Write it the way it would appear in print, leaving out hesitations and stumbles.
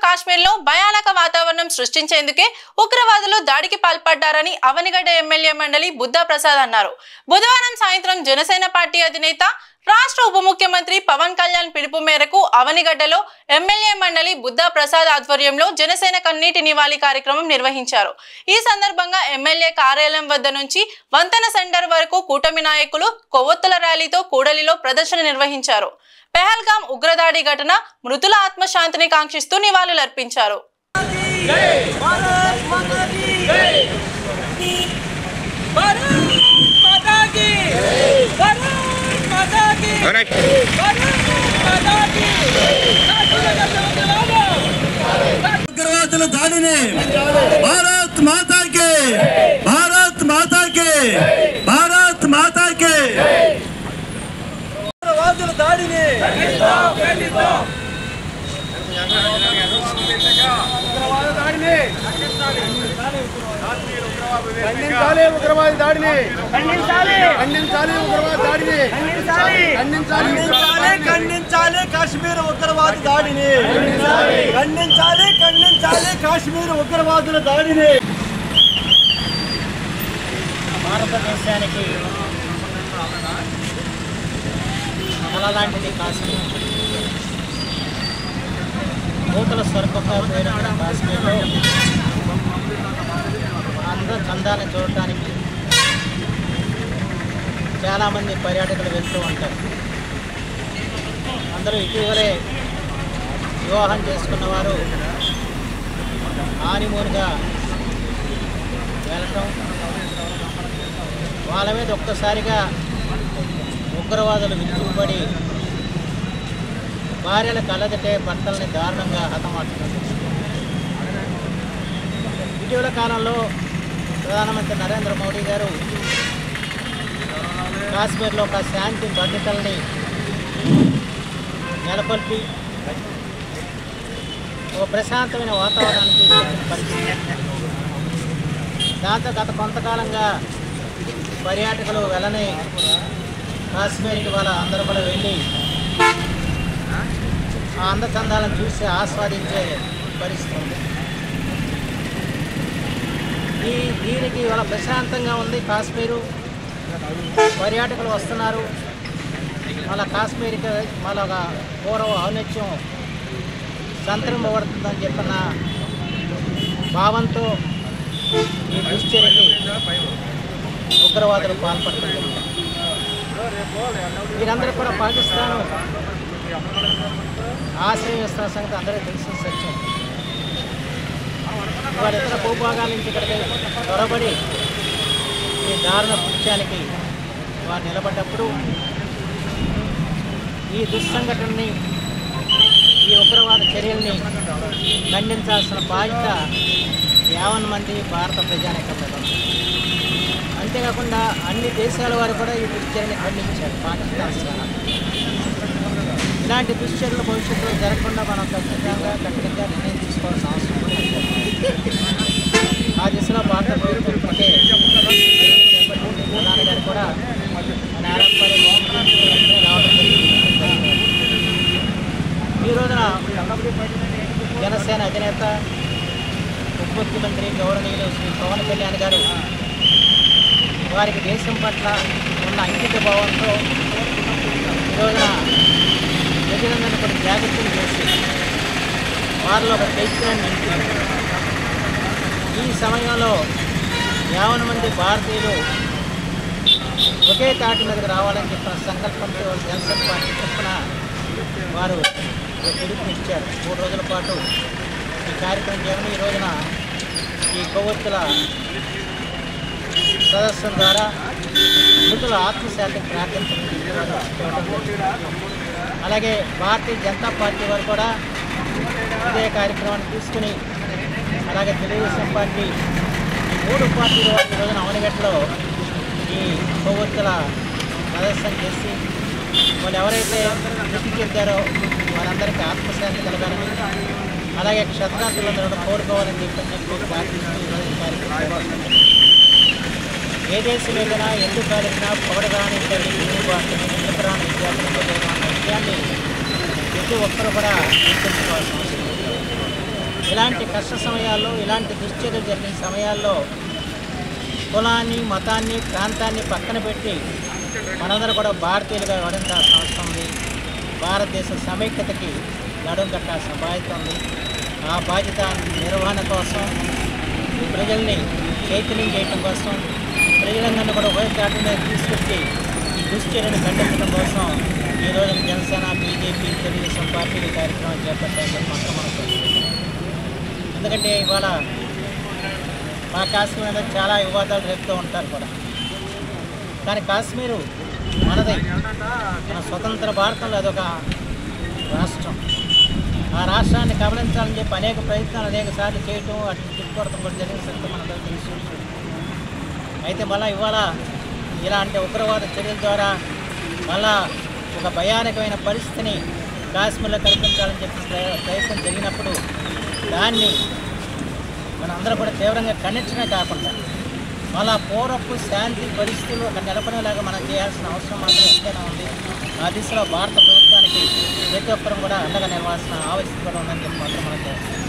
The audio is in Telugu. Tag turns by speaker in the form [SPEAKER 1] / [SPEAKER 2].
[SPEAKER 1] కాశ్మీర్లో భయానక వాతావరణం సృష్టించేందుకే ఉగ్రవాదులు దాడికి పాల్పడ్డారని అవనిగడ్డ ఎమ్మెల్యే మండలి బుద్ధా ప్రసాద్ అన్నారు. బుధవారం సాయంత్రం జనసేన పార్టీ అధినేత రాష్ట్ర ఉప ముఖ్యమంత్రి పవన్ కళ్యాణ్ పిలుపు మేరకు అవనిగడ్డలో ఎమ్మెల్యే మండలి బుద్ధా ప్రసాద్ ఆధ్వర్యంలో జనసేన కన్నీటి నివాళి కార్యక్రమం నిర్వహించారు. ఈ సందర్భంగా ఎమ్మెల్యే కార్యాలయం వద్ద నుంచి వంతెన సెంటర్ వరకు కూటమి నాయకులు కొవ్వొత్తుల ర్యాలీతో కూడలిలో ప్రదర్శన నిర్వహించారు. పెహల్గాం ఉగ్రదాడి ఘటన మృతుల ఆత్మశాంతిని కాంక్షిస్తూ నివాళులర్పించారు.
[SPEAKER 2] उग्रवाद दाड़िनी भारत माता के भारत माता के भारत माता के उग्रवाद दाड़िनी उग्रवाद दाड़िनी కాశ్మీర్ ఉగ్రవాద దాడిని ఖండించాలి కాశ్మీర్ ఉగ్రవాదుల దాడిని.
[SPEAKER 3] భారతదేశానికి అలాంటిది కాశ్మీర్. నూతన స్వర్గంగా పేరున్న కాశ్మీర్లో అందరూ చందాన్ని చూడటానికి చాలామంది పర్యాటకులు వెళ్తూ ఉంటారు. అందరూ ఇటీవలే వివాహం చేసుకున్నవారు హానీమూన్గా వెళ్ళటం, వాళ్ళ మీద ఒక్కసారిగా ఉగ్రవాదులు విరుచుకుపడి భార్యల కలదటే భర్తల్ని దారుణంగా హతమార్చుతుంది. ఇటీవల కాలంలో ప్రధానమంత్రి నరేంద్ర మోడీ గారు కాశ్మీర్లో ఒక శాంతి భద్రతల్ని నెలకొల్పి ఒక ప్రశాంతమైన వాతావరణాన్ని తీసుకొచ్చిన పరిస్థితి. దాంతో గత కొంతకాలంగా పర్యాటకులు వెళ్ళని కాశ్మీర్కి వాళ్ళ అందరూ కూడా వెళ్ళి ఆ అందచందాలను చూసి ఆస్వాదించే పరిస్థితి ఉంది. దీనికి వాళ్ళ ప్రశాంతంగా ఉంది కాశ్మీరు. పర్యాటకులు వస్తున్నారు. మళ్ళీ కాశ్మీర్కి మళ్ళీ ఒక పూర్వ ఔన్నత్యం సంతరింపబడుతుందని చెప్పిన భావంతో ఈ దుశ్చర్యకి ఉగ్రవాదులు పాల్పడుతున్నారు. వీరందరూ కూడా పాకిస్తాన్ ఆశ్రయం ఇస్తున్న సంగతి అందరికీ తెలిసిన సత్యం. వాళ్ళ ఇతర భూభాగాల నుంచి ఇక్కడికి త్వరబడి ఈ దారుణ కృత్యానికి వారు నిలబడ్డప్పుడు ఈ దుస్సంఘటనని, ఈ ఉగ్రవాద చర్యల్ని ఖండించాల్సిన బాధ్యత 50 మంది భారత ప్రజానీకం మీద ఉంది. అంతేకాకుండా అన్ని దేశాల వారు కూడా ఈ దుశ్చర్యని ఖండించారు. పాకిస్తాన్ సహా ఇలాంటి దుశ్చర్యలు భవిష్యత్తులో జరగకుండా మనం కఠినంగా నిర్ణయం తీసుకోవాల్సిన అవసరం ఉంది. ఆ దిశలో భారత ప్రభుత్వం ఇప్పటికే నాన్నగారు కూడా నేరపడి రావడం జరిగింది. ఈ రోజున జనసేన అధినేత ఉప ముఖ్యమంత్రి గౌరవనీయులు శ్రీ పవన్ కళ్యాణ్ గారు వారికి దేశం పట్ల ఉన్న అంకిత భావంతో ఈ రోజున ప్రజలందరినీ కూడా జాగ్రత్తలు చేసి వారిలో ఒక చైతన్యాన్ని నింపి ఈ సమయంలో 50 మంది భారతీయులు ఒకే తాటి మీదకి రావాలని చెప్పిన సంకల్పంతో జనసేన పార్టీ తరఫున వారు పిలుపునిచ్చారు. 3 రోజుల పాటు ఈ కార్యక్రమం చేయడం. ఈ రోజున ఈ కొవ్వొత్తుల సదస్సు ద్వారా మృతుల ఆత్మశాంతికి ప్రార్థించడం. అలాగే భారతీయ జనతా పార్టీ వారు కూడా ఇదే కార్యక్రమాన్ని తీసుకుని, అలాగే తెలుగుదేశం పార్టీ, ఈ 3 పార్టీల వారు ఈ రోజున అవనిగట్లో ఈ కొవ్వొత్తుల ప్రదర్శన చేసి వాళ్ళు ఎవరైతే మృతి చెందారో వారందరికీ ఆత్మశాంతి కలగాలని, అలాగే క్షతగాత్రులందరూ కోరుకోవాలని చెప్పి ప్రార్థిస్తూ ఈరోజు కార్యక్రమం. ఏ దేశం ఏదైనా ఎందుకు కాలిసినా పొగడరాని తల్లి ఎందుకురాని విద్యార్థులతో జరిగిన విషయాన్ని ప్రతి ఒక్కరూ కూడా గుర్తుంచుకోవాల్సిన అవసరం ఉంది. ఇలాంటి కష్ట సమయాల్లో, ఇలాంటి దుశ్చర్యలు జరిగిన సమయాల్లో కులాన్ని, మతాన్ని, ప్రాంతాన్ని పక్కన పెట్టి మనందరూ కూడా భారతీయులుగా వడించాల్సిన అవసరం ఉంది. భారతదేశ సమైక్యతకి నడుం కట్టాల్సిన బాధ్యత ఉంది. ఆ బాధ్యత నిర్వహణ కోసం, ప్రజల్ని చైతన్యం చేయటం కోసం, ప్రజలందరినీ కూడా ఉభయచాటు మీద తీసుకొచ్చి ఈ దుశ్చర్యను ఖండించడం కోసం ఈ రోజున జనసేన, బీజేపీ, తెలుగుదేశం పార్టీలు కార్యక్రమం చేపట్టాయని చెప్పి మనకు ఎందుకంటే ఇవాళ మన కాశ్మీర్ అనేది చాలా వివాదాలు రేపుతూ ఉంటారు కూడా. కానీ కాశ్మీరు మనది, మన స్వతంత్ర భారతంలో అదొక రాష్ట్రం. ఆ రాష్ట్రాన్ని కబలించాలని చెప్పి అనేక ప్రయత్నాలు అనేక సార్లు చేయటం, అటు తిప్పుకోవడం కూడా జరిగిన సంగతి మనందరూ తెలుసు. అయితే మళ్ళీ ఇవాళ ఇలాంటి ఉగ్రవాద చర్యల ద్వారా మళ్ళా ఒక భయానకమైన పరిస్థితిని కాశ్మీర్లో కల్పించాలని చెప్పి ప్రయత్నం జరిగినప్పుడు దాన్ని మనందరం కూడా తీవ్రంగా ఖండించడమే కాకుండా మళ్ళా పూర్వపు శాంతి పరిస్థితులు ఒక నెలకొనేలాగా మనం చేయాల్సిన అవసరం మాత్రం ఎంతైనా ఉంది. ఆ దిశలో భారత ప్రభుత్వానికి ప్రతి ఒక్కరూ కూడా అండగా నిలవాల్సిన ఆవశ్యకత ఉందని చెప్పి మాత్రం మనం చేస్తాం.